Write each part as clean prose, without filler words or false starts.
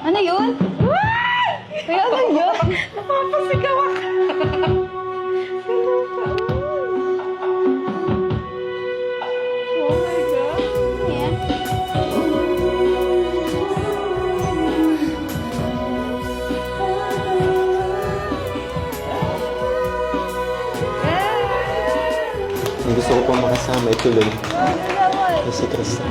Ano yun? Kuya, ano yun? Napapasigaw ako. Oh my God. Ayan. Ang gusto ko pang makasama ituloy. Ano naman? Ay, si Krista.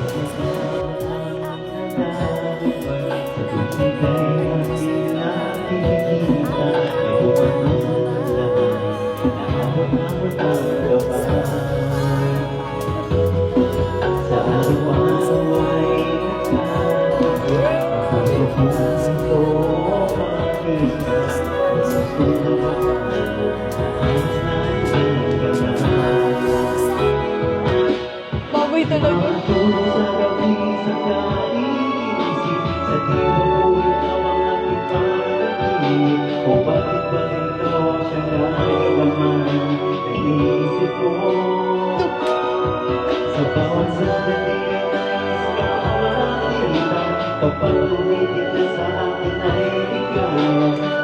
Baboy talaga. Kapag tumitig na sa akin ay ikaw,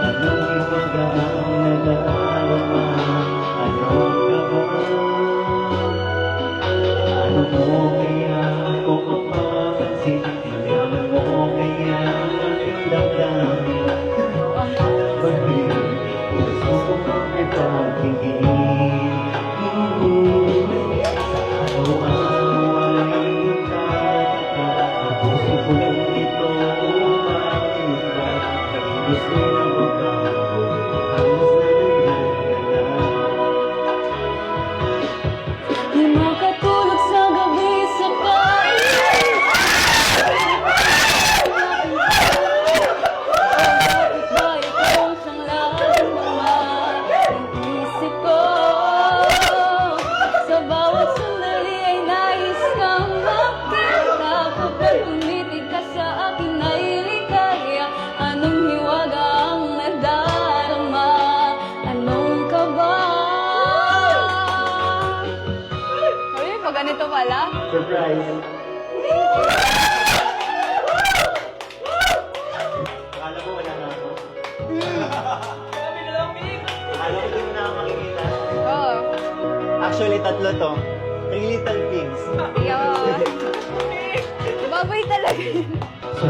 anong iwaga ang nag-aalama? Anong kaba? Ano mo kaya ako mapapansin? Ano mo kaya ang aking damdamin? Bakit gusto kong ipagtingin? Araw-araw ay tataka ang puso ko lang ito. Bakit ba naging gusto na magbago? Halos na Di makatulog sa gabi sa paingay. Bakit ba ikaw siyang laging isip ko? Sa bawat sandali ay nais kang makita. Kapag tumitig ka sa akin ay ligaya. Anong hiwaga ang nadarama? Anong kaba? Sabi, pag ganito pala. surprise! Akala ko wala na ako. Akala ko di mo na ako makikita. Oh, Actually, tatlo to. Three little pigs. yun. Baboy talaga. Sa